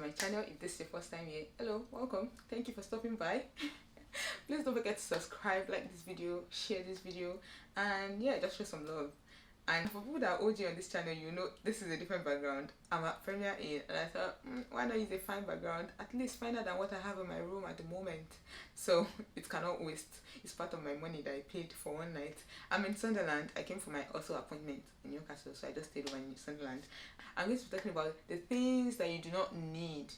my channel. If this is your first time here, hello, welcome. Thank you for stopping by. Please don't forget to subscribe, like this video, share this video, and yeah, just show some love. And for people that are OG on this channel, you know this is a different background. I'm at Premier Inn, and I thought, why not use a fine background? At least finer than what I have in my room at the moment. So it cannot waste. It's part of my money that I paid for one night. I'm in Sunderland. I came for my also appointment in Newcastle, so I just stayed over in Sunderland. I'm going to be talking about the things that you do not need.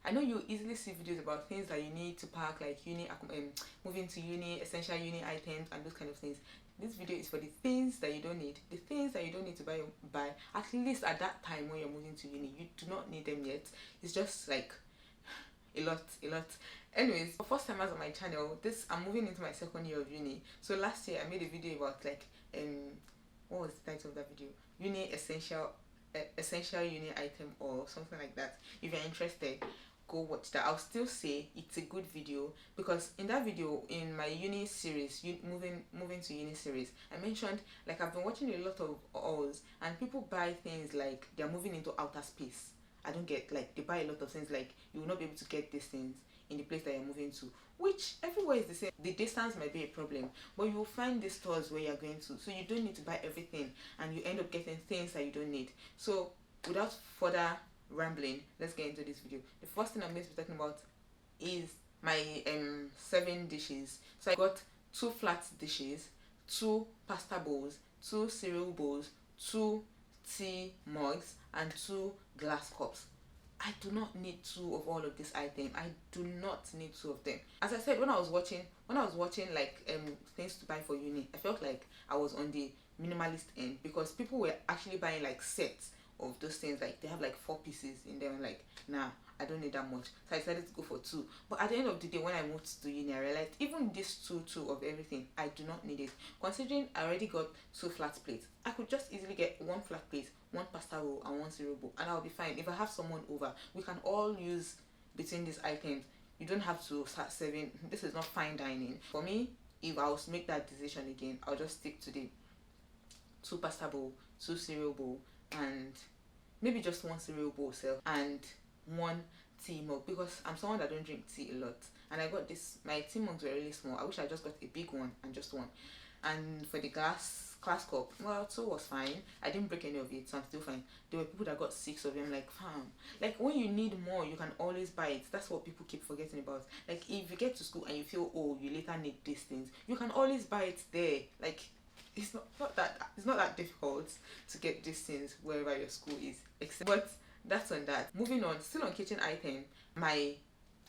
I know you easily see videos about things that you need to pack, like moving to uni, essential uni items, and those kind of things. This video is for the things that you don't need, the things that you don't need to buy at least at that time when you're moving to uni. You do not need them yet. It's just like a lot. Anyways, for first timers on my channel, I'm moving into my second year of uni. So last year I made a video about like what was the title of that video? Essential uni item or something like that. If you're interested, go watch that. I'll still say it's a good video because in that video, in my uni series, moving to uni series, I mentioned like I've been watching a lot of hauls and people buy things like they're moving into outer space. I don't get, like, they buy a lot of things like you will not be able to get these things in the place that you're moving to, which everywhere is the same. The distance might be a problem, but you will find the stores where you're going to, so you don't need to buy everything and you end up getting things that you don't need. So without further rambling, let's get into this video. The first thing I'm going to be talking about is my 7 dishes. So I got 2 flat dishes, 2 pasta bowls, 2 cereal bowls, 2 tea mugs, and 2 glass cups. I do not need 2 of all of this item. I do not need 2 of them. As I said, when I was watching like things to buy for uni, I felt like I was on the minimalist end because people were actually buying like sets of those things, like they have like 4 pieces in them. Like, nah, I don't need that much, so I decided to go for 2. But at the end of the day, when I moved to uni, I realized even this 2 of everything, I do not need it. Considering I already got 2 flat plates, I could just easily get 1 flat plate, 1 pasta roll, and 1 cereal bowl, and I'll be fine. If I have someone over, we can all use between these items. You don't have to start serving. This is not fine dining. For me, if I was to make that decision again, I'll just stick to the 2 pasta bowl, 2 cereal bowl, and maybe just 1 cereal bowl self, and 1 tea mug, because I'm someone that don't drink tea a lot. And I got this, my tea mugs were really small. I wish I just got a big one and just 1. And for the glass cup, well, 2 was fine. I didn't break any of it, so I'm still fine. There were people that got 6 of them. Like, fam, like when you need more, you can always buy it. That's what people keep forgetting about. Like, if you get to school and you feel, oh, you later need these things, you can always buy it there. Like, it's not that difficult to get these things wherever your school is. But that's on that. Moving on, still on kitchen item, my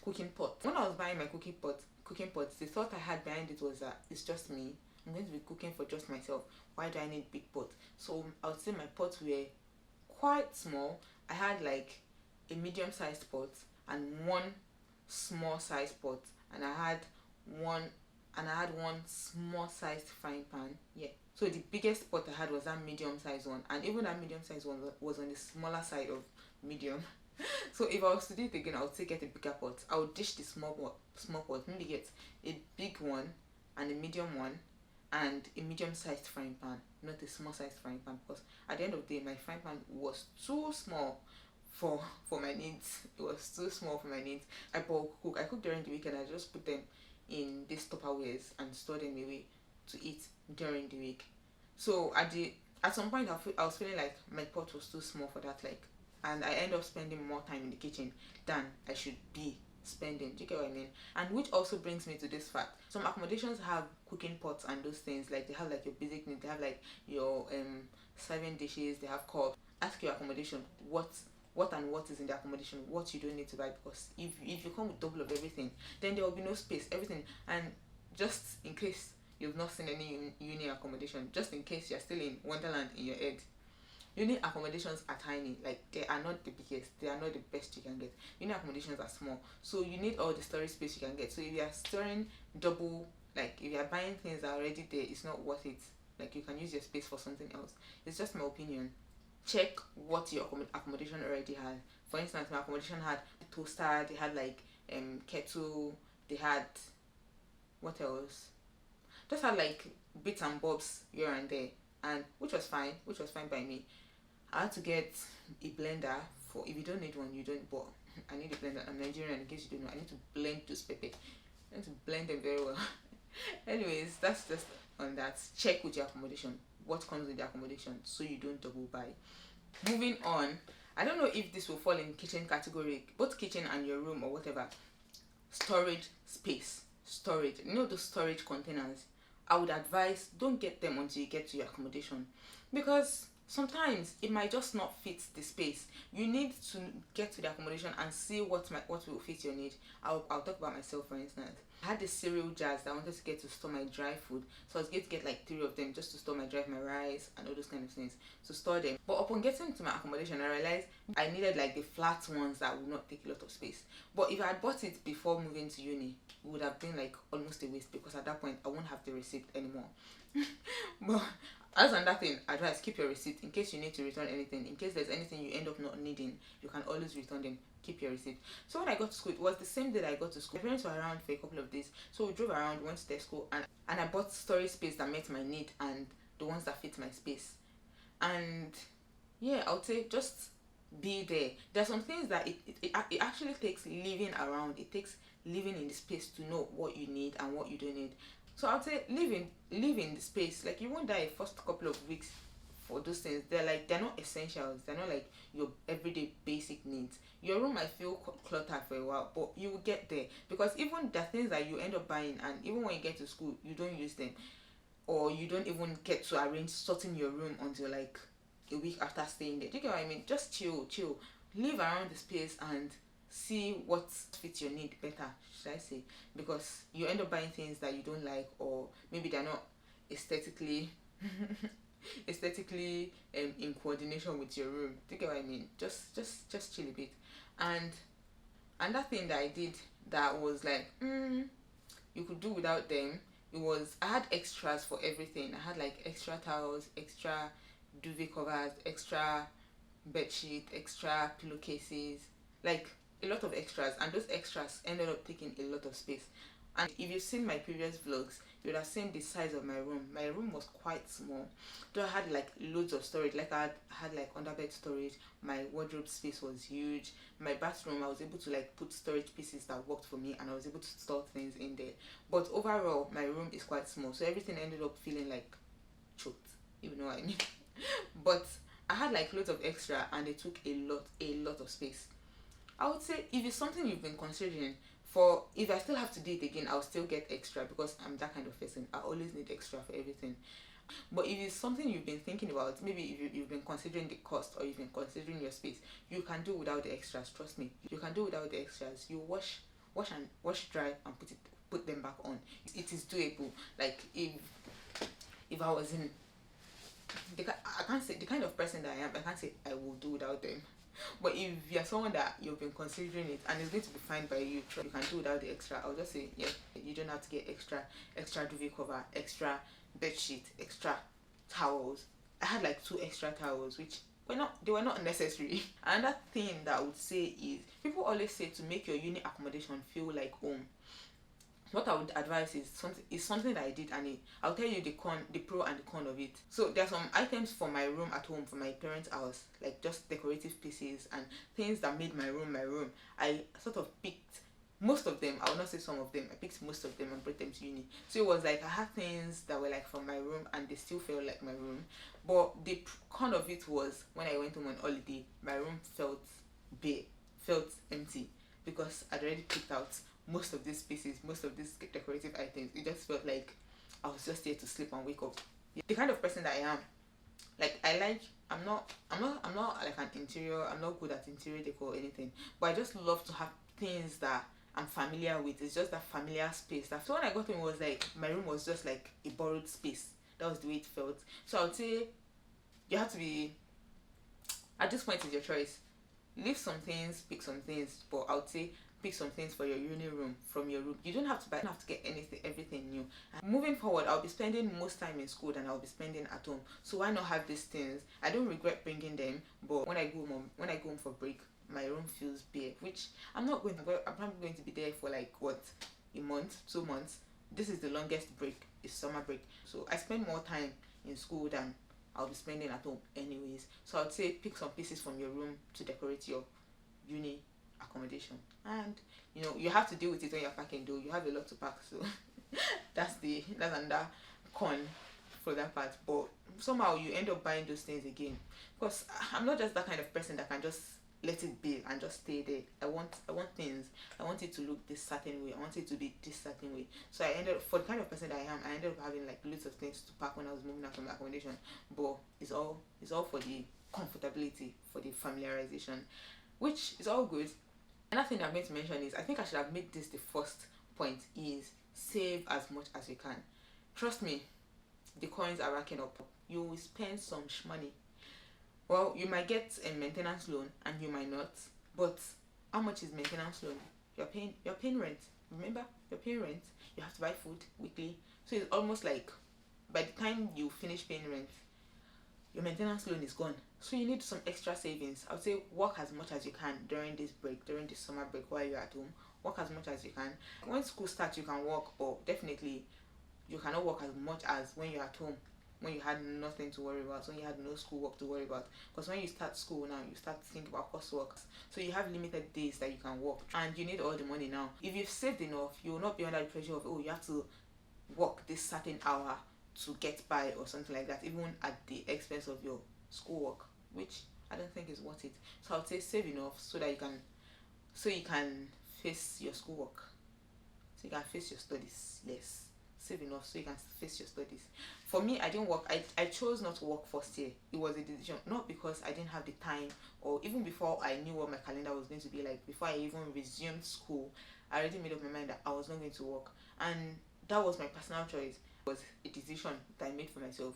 cooking pot. When I was buying my cooking pots, the thought I had behind it was that it's just me. I'm going to be cooking for just myself. Why do I need big pot? So I would say my pots were quite small. I had like a medium-sized pot and 1 small-sized pot, and I had one small-sized frying pan. Yeah. So the biggest pot I had was that medium-sized one, and even that medium-sized one was on the smaller side of medium. So if I was to do it again, I would say get a bigger pot. I would dish the small pot, maybe get a big one and a medium one and a medium-sized frying pan, not a small-sized frying pan, because at the end of the day, my frying pan was too small for my needs. It was too small for my needs. I cook during the weekend. I just put them in these Tupperwares and store them away to eat during the week. So at some point I was feeling like my pot was too small for that, like, and I end up spending more time in the kitchen than I should be spending. Do you get what I mean? And which also brings me to this fact: some accommodations have cooking pots and those things. Like, they have like your basic needs. They have like your serving dishes. They have cups. Ask your accommodation what is in the accommodation, what you don't need to buy, because if you come with double of everything, then there will be no space, everything. And just in case you've not seen any uni accommodation, just in case you're still in Wonderland in your head, uni accommodations are tiny. Like, they are not the biggest, they are not the best you can get. Uni accommodations are small, so you need all the storage space you can get. So if you are storing double, like if you are buying things that are already there, it's not worth it. Like, you can use your space for something else. It's just my opinion. Check what your accommodation already has. For instance, my accommodation had a toaster, they had like kettle, they had, what else, just had like bits and bobs here and there, and which was fine by me. I had to get a blender. For if you don't need one, you don't, but I need a blender. I'm Nigerian, in case you don't know. I need to blend those pepper. I need to blend them very well. Anyways, that's just on that. Check with your accommodation what comes with the accommodation so you don't double buy. Moving on, I don't know if this will fall in kitchen category, both kitchen and your room or whatever. Storage space. Storage. You know those storage containers? I would advise don't get them until you get to your accommodation, because sometimes it might just not fit the space. You need to get to the accommodation and see what will fit your need. I'll talk about myself, for instance. I had the cereal jars that I wanted to get to store my dry food, so I was going to get like 3 of them just to store my rice and all those kind of things, to store them. But upon getting to my accommodation, I realized I needed like the flat ones that would not take a lot of space. But if I had bought it before moving to uni, it would have been like almost a waste, because at that point I won't have the receipt anymore. But as another thing, advice: keep your receipt in case you need to return anything. In case there's anything you end up not needing, you can always return them. Keep your receipt. So when I got to school, it was the same day that I got to school. My parents were around for a couple of days, so we drove around, went to their school, and I bought storage space that met my need and the ones that fit my space. And yeah, I would say just be there. There's some things that it actually takes living around. It takes living in the space to know what you need and what you don't need. So I would say live in the space. Like, you won't die first couple of weeks for those things. They're not essentials. They're not like your everyday basic needs. Your room might feel cluttered for a while, but you will get there, because even the things that you end up buying, and even when you get to school, you don't use them, or you don't even get to arrange sorting your room until like a week after staying there. Do you get what I mean? Just chill. Live around the space and see what fits your need better, should I say, because you end up buying things that you don't like, or maybe they're not aesthetically in coordination with your room. Do you get what I mean? Just chill a bit. And another thing that I did that was like you could do without them, it was I had extras for everything. I had like extra towels, extra duvet covers, extra bed sheet, extra pillowcases, like a lot of extras, and those extras ended up taking a lot of space. And if you've seen my previous vlogs, you would have seen the size of my room. My room was quite small, though I had like loads of storage. Like I had like underbed storage. My wardrobe space was huge. My bathroom, I was able to like put storage pieces that worked for me, and I was able to store things in there. But overall, my room is quite small, so everything ended up feeling like choked, if you know what I mean. But I had like loads of extra, and they took a lot of space. I would say if it's something you've been considering, for if I still have to do it again, I'll still get extra, because I'm that kind of person. I always need extra for everything. But if it's something you've been thinking about, maybe if you've been considering the cost, or you've been considering your space, you can do without the extras. Trust me, you can do without the extras. You wash, dry, and put them back on. It is doable. Like if I was in I can't say the kind of person that I am, I can't say I will do without them. But if you're someone that you've been considering it and it's going to be fine by you, you can do without the extra. I'll just say, yeah, you don't have to get extra duvet cover, extra bed sheet, extra towels. I had like 2 extra towels, which were not necessary. Another thing that I would say is, people always say to make your uni accommodation feel like home. What I would advise is something that I did, and I'll tell you the pro and the con of it. So there are some items for my room at home, for my parents' house, like just decorative pieces and things that made my room my room. I sort of picked most of them. I will not say some of them. I picked most of them and brought them to uni. So it was like I had things that were like from my room, and they still felt like my room. But the con of it was, when I went home on holiday, my room felt bare, felt empty, because I'd already picked out most of these pieces, most of these decorative items. It just felt like I was just there to sleep and wake up. The kind of person that I am, like I'm not like an interior. I'm not good at interior decor or anything, but I just love to have things that I'm familiar with. It's just that familiar space. So when I got home, it was like my room was just like a borrowed space. That was the way it felt. So I would say you have to be, at this point, it's your choice. Leave some things, pick some things, but I would say pick some things for your uni room from your room. You don't have to get everything new. Moving forward, I'll be spending most time in school than I'll be spending at home. So why not have these things? I don't regret bringing them, but when I go home for break, my room feels bare, which I'm probably going to be there for like a month, 2 months. This is the longest break, is summer break. So I spend more time in school than I'll be spending at home anyways. So I'd say pick some pieces from your room to decorate your uni accommodation, and you know you have to deal with it when you're packing though. You have a lot to pack, so that's another con for that part. But somehow you end up buying those things again, because I'm not just that kind of person that can just let it be and just stay there. I want things. I want it to look this certain way. I want it to be this certain way. So I ended up, for the kind of person that I am, I ended up having like loads of things to pack when I was moving out from the accommodation. But it's all for the comfortability, for the familiarization, which is all good. Another thing I'm going to mention is, I think I should have made this the first point, is save as much as you can. Trust me, the coins are racking up. You will spend some money. Well, you might get a maintenance loan and you might not. But how much is maintenance loan? You're paying rent. Remember, you're paying rent. You have to buy food weekly. So it's almost like by the time you finish paying rent, your maintenance loan is gone. So you need some extra savings. I would say work as much as you can during this break, during this summer break while you're at home. Work as much as you can. When school starts, you can work, but definitely you cannot work as much as when you're at home, when you had nothing to worry about, when you had no school work to worry about. Because when you start school now, you start to think about coursework. So you have limited days that you can work, and you need all the money now. If you've saved enough, you will not be under the pressure of, oh, you have to work this certain hour to get by or something like that, even at the expense of your schoolwork, which I don't think is worth it. So I would say save enough so that you can face your schoolwork, so you can face your studies. Yes, save enough so you can face your studies. For me, I didn't work. I chose not to work first year. It was a decision, not because I didn't have the time, or even before I knew what my calendar was going to be like, before I even resumed school, I already made up my mind that I was not going to work, and that was my personal choice. It was a decision that I made for myself.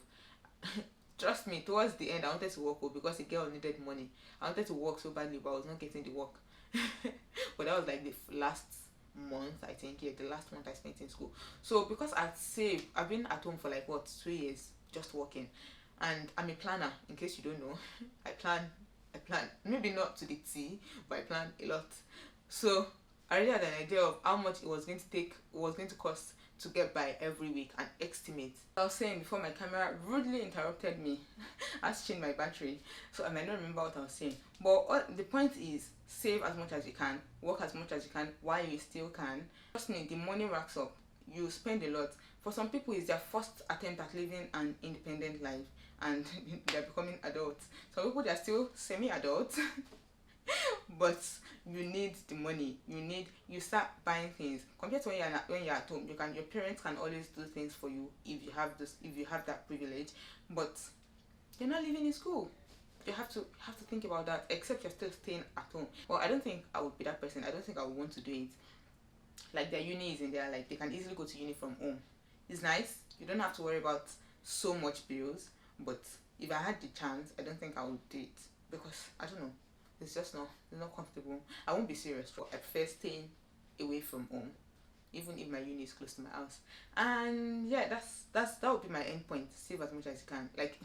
Trust me, towards the end I wanted to work because the girl needed money. I wanted to work so badly, but I was not getting the work. But that was like the last month, I think. Yeah, the last month I spent in school. So because I've been at home for like 2 years just working, and I'm a planner. In case you don't know, I plan. Maybe not to the T, but I plan a lot. So I already had an idea of how much it was going to cost to get by every week, and estimate. I was saying before my camera rudely interrupted me, asking my battery, so I might not remember what I was saying. But the point is, save as much as you can, work as much as you can while you still can. Trust me, the money racks up. You spend a lot. For some people, it's their first attempt at living an independent life, and they're becoming adults. Some people, they're still semi-adults. But you need the money. You start buying things. Compared to when you're at home, your parents can always do things for you if you have that privilege. But you're not living in school. You have to think about that. Except you're still staying at home. Well, I don't think I would be that person. I don't think I would want to do it. Like, their uni is in there. Like, they can easily go to uni from home. It's nice. You don't have to worry about so much bills. But if I had the chance, I don't think I would do it, because I don't know. It's not comfortable. I won't be serious. I prefer staying away from home, even if my uni is close to my house. And yeah, that would be my end point. Save as much as you can. Like,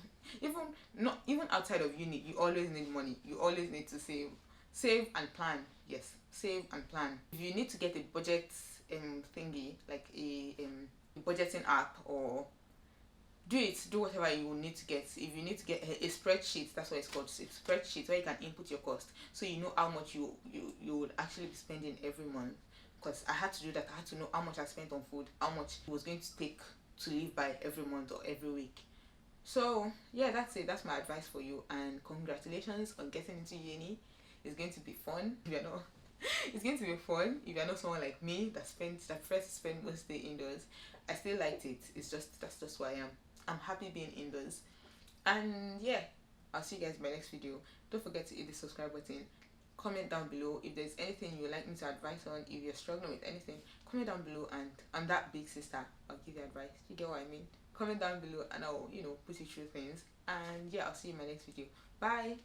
even outside of uni, you always need money. You always need to save and plan. Yes, save and plan. If you need to get a budget thingy, like a budgeting app, or do whatever you will need to get. If you need to get a spreadsheet, that's what it's called, a spreadsheet where you can input your cost, so you know how much you would actually be spending every month. Because I had to do that. I had to know how much I spent on food, how much it was going to take to live by every month or every week. So yeah, that's it. That's my advice for you, and congratulations on getting into uni. It's going to be fun. If you're not it's going to be fun if you're not someone like me that prefers to spend most day indoors. I still liked it. That's just who I am. I'm happy being indoors. And yeah, I'll see you guys in my next video. Don't forget to hit the subscribe button. Comment down below if there's anything you would like me to advise on. If you're struggling with anything, comment down below, and I'm that big sister. I'll give you advice. You get what I mean? Comment down below and I'll put you through things. And yeah, I'll see you in my next video. Bye.